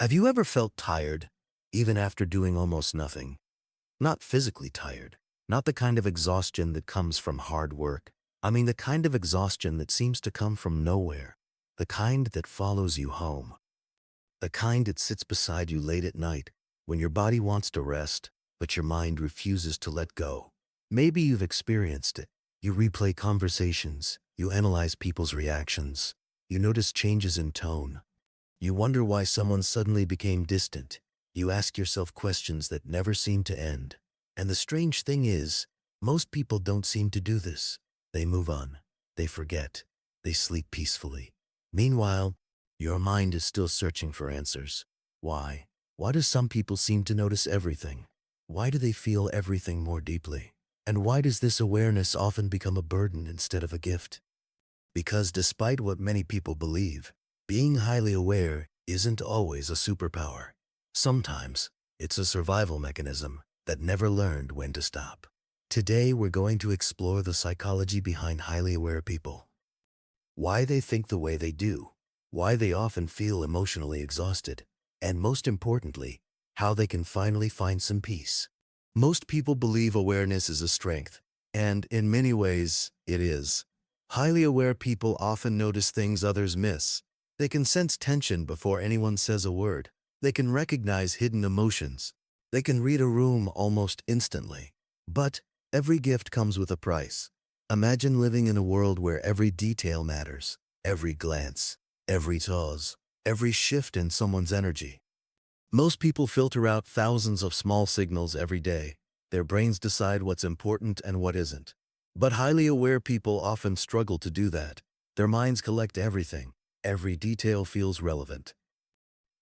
Have you ever felt tired, even after doing almost nothing? Not physically tired, not the kind of exhaustion that comes from hard work. I mean the kind of exhaustion that seems to come from nowhere, the kind that follows you home, the kind that sits beside you late at night when your body wants to rest, but your mind refuses to let go. Maybe you've experienced it. You replay conversations, you analyze people's reactions, you notice changes in tone. You wonder why someone suddenly became distant. You ask yourself questions that never seem to end. And the strange thing is, most people don't seem to do this. They move on. They forget. They sleep peacefully. Meanwhile, your mind is still searching for answers. Why? Why do some people seem to notice everything? Why do they feel everything more deeply? And why does this awareness often become a burden instead of a gift? Because despite what many people believe, being highly aware isn't always a superpower. Sometimes it's a survival mechanism that never learned when to stop. Today we're going to explore the psychology behind highly aware people. Why they think the way they do, why they often feel emotionally exhausted, and most importantly, how they can finally find some peace. Most people believe awareness is a strength, and in many ways, it is. Highly aware people often notice things others miss. They can sense tension before anyone says a word. They can recognize hidden emotions. They can read a room almost instantly. But every gift comes with a price. Imagine living in a world where every detail matters, every glance, every pause, every shift in someone's energy. Most people filter out thousands of small signals every day. Their brains decide what's important and what isn't. But highly aware people often struggle to do that. Their minds collect everything. Every detail feels relevant.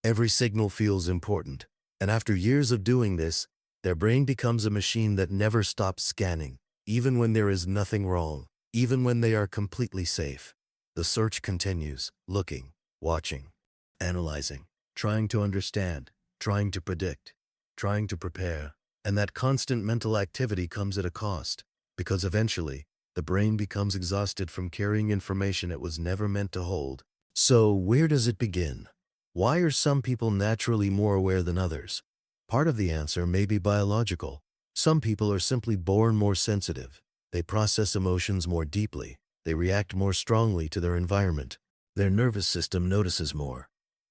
Every signal feels important. And after years of doing this, their brain becomes a machine that never stops scanning, even when there is nothing wrong, even when they are completely safe. The search continues, looking, watching, analyzing, trying to understand, trying to predict, trying to prepare. And that constant mental activity comes at a cost, because eventually, the brain becomes exhausted from carrying information it was never meant to hold. So, where does it begin? Why are some people naturally more aware than others? Part of the answer may be biological. Some people are simply born more sensitive. They process emotions more deeply. They react more strongly to their environment. Their nervous system notices more.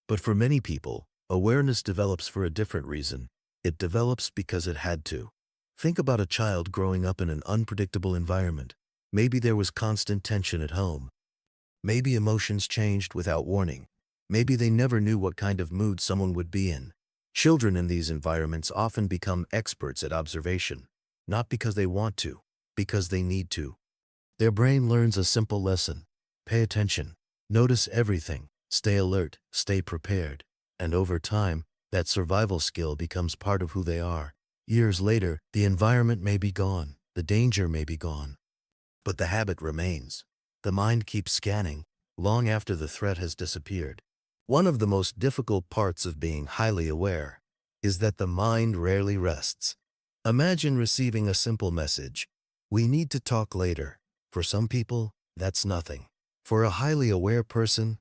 But for many people, awareness develops for a different reason. It develops because it had to. Think about a child growing up in an unpredictable environment. Maybe there was constant tension at home. Maybe emotions changed without warning. Maybe they never knew what kind of mood someone would be in. Children in these environments often become experts at observation, not because they want to, because they need to. Their brain learns a simple lesson. Pay attention. Notice everything. Stay alert. Stay prepared. And over time, that survival skill becomes part of who they are. Years later, the environment may be gone. The danger may be gone. But the habit remains. The mind keeps scanning, long after the threat has disappeared. One of the most difficult parts of being highly aware is that the mind rarely rests. Imagine receiving a simple message, "We need to talk later." For some people, that's nothing. For a highly aware person,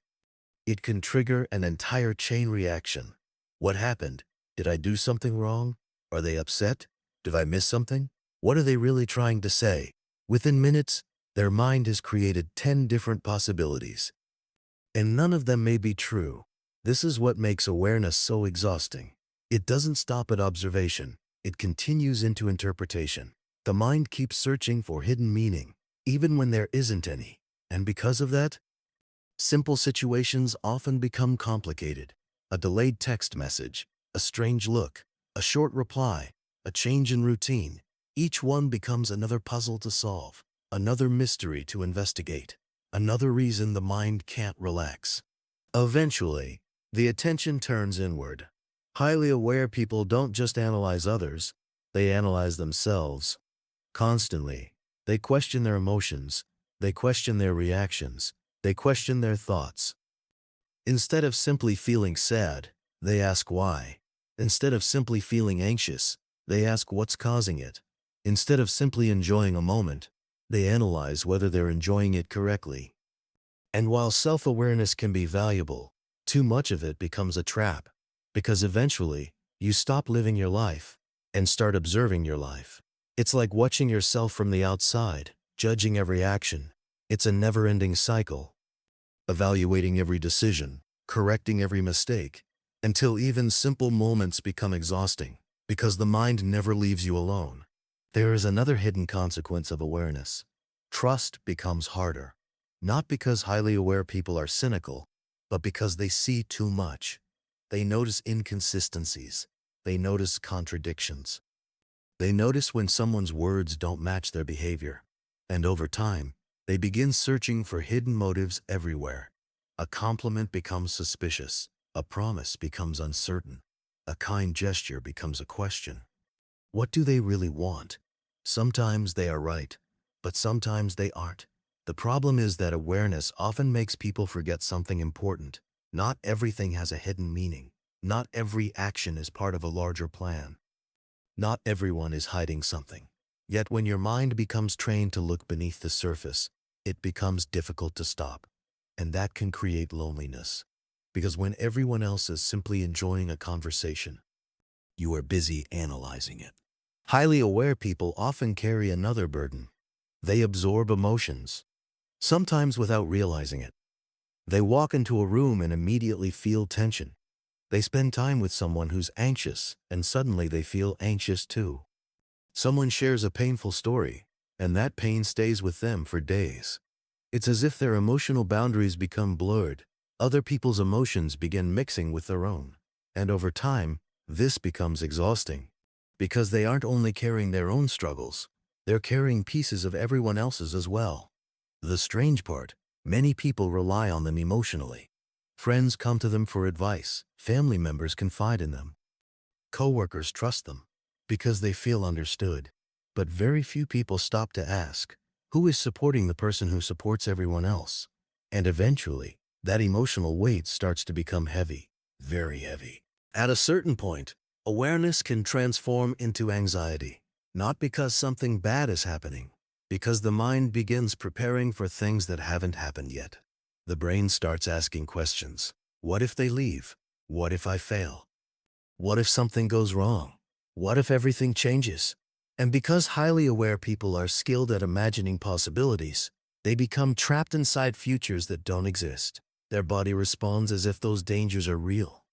it can trigger an entire chain reaction. What happened? Did I do something wrong? Are they upset? Did I miss something? What are they really trying to say? Within minutes, their mind has created 10 different possibilities. And none of them may be true. This is what makes awareness so exhausting. It doesn't stop at observation. It continues into interpretation. The mind keeps searching for hidden meaning, even when there isn't any. And because of that, simple situations often become complicated. A delayed text message, a strange look, a short reply, a change in routine. Each one becomes another puzzle to solve, another mystery to investigate, another reason the mind can't relax. Eventually, the attention turns inward. Highly aware people don't just analyze others, they analyze themselves. Constantly, they question their emotions, they question their reactions, they question their thoughts. Instead of simply feeling sad, they ask why. Instead of simply feeling anxious, they ask what's causing it. Instead of simply enjoying a moment, they analyze whether they're enjoying it correctly. And while self-awareness can be valuable, too much of it becomes a trap. Because eventually, you stop living your life and start observing your life. It's like watching yourself from the outside, judging every action. It's a never-ending cycle, evaluating every decision, correcting every mistake, until even simple moments become exhausting, because the mind never leaves you alone. There is another hidden consequence of awareness. Trust becomes harder, not because highly aware people are cynical, but because they see too much. They notice inconsistencies. They notice contradictions. They notice when someone's words don't match their behavior. And over time, they begin searching for hidden motives everywhere. A compliment becomes suspicious. A promise becomes uncertain. A kind gesture becomes a question. What do they really want? Sometimes they are right, but sometimes they aren't. The problem is that awareness often makes people forget something important. Not everything has a hidden meaning. Not every action is part of a larger plan. Not everyone is hiding something. Yet when your mind becomes trained to look beneath the surface, it becomes difficult to stop. And that can create loneliness. Because when everyone else is simply enjoying a conversation, you are busy analyzing it. Highly aware people often carry another burden. They absorb emotions, sometimes without realizing it. They walk into a room and immediately feel tension. They spend time with someone who's anxious, and suddenly they feel anxious too. Someone shares a painful story, and that pain stays with them for days. It's as if their emotional boundaries become blurred. Other people's emotions begin mixing with their own. And over time, this becomes exhausting. Because they aren't only carrying their own struggles, they're carrying pieces of everyone else's as well. The strange part, many people rely on them emotionally. Friends come to them for advice, family members confide in them, coworkers trust them because they feel understood. But very few people stop to ask, who is supporting the person who supports everyone else? And eventually, that emotional weight starts to become heavy, very heavy. At a certain point, awareness can transform into anxiety, not because something bad is happening, because the mind begins preparing for things that haven't happened yet. The brain starts asking questions. What if they leave? What if I fail? What if something goes wrong? What if everything changes? And because highly aware people are skilled at imagining possibilities, they become trapped inside futures that don't exist. Their body responds as if those dangers are real.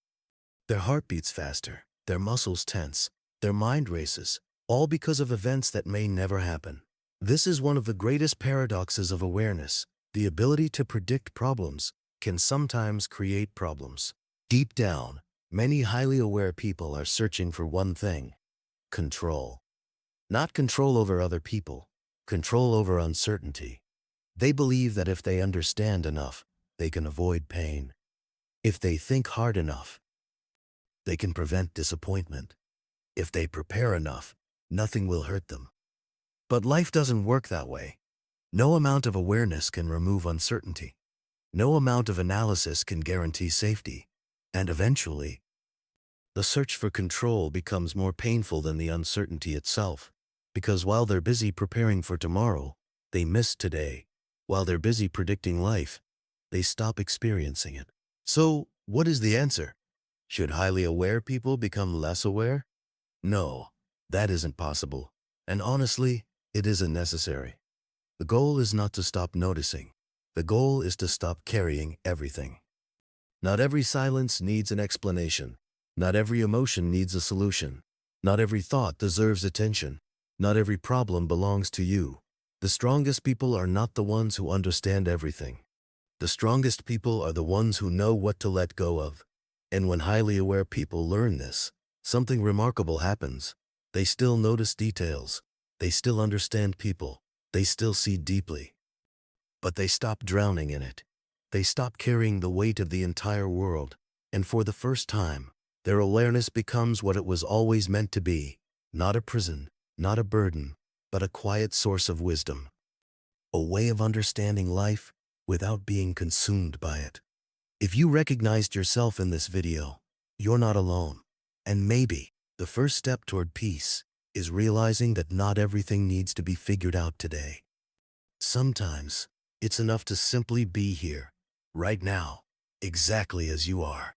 Their heart beats faster, their muscles tense, their mind races, all because of events that may never happen. This is one of the greatest paradoxes of awareness. The ability to predict problems can sometimes create problems. Deep down, many highly aware people are searching for one thing: control. Not control over other people, control over uncertainty. They believe that if they understand enough, they can avoid pain. If they think hard enough, they can prevent disappointment. If they prepare enough, nothing will hurt them. But life doesn't work that way. No amount of awareness can remove uncertainty. No amount of analysis can guarantee safety. And eventually, the search for control becomes more painful than the uncertainty itself. Because while they're busy preparing for tomorrow, they miss today. While they're busy predicting life, they stop experiencing it. So, what is the answer? Should highly aware people become less aware? No, that isn't possible. And honestly, it isn't necessary. The goal is not to stop noticing. The goal is to stop carrying everything. Not every silence needs an explanation. Not every emotion needs a solution. Not every thought deserves attention. Not every problem belongs to you. The strongest people are not the ones who understand everything. The strongest people are the ones who know what to let go of. And when highly aware people learn this, something remarkable happens. They still notice details. They still understand people. They still see deeply. But they stop drowning in it. They stop carrying the weight of the entire world. And for the first time, their awareness becomes what it was always meant to be. Not a prison, not a burden, but a quiet source of wisdom. A way of understanding life without being consumed by it. If you recognized yourself in this video, you're not alone. And maybe the first step toward peace is realizing that not everything needs to be figured out today. Sometimes it's enough to simply be here, right now, exactly as you are.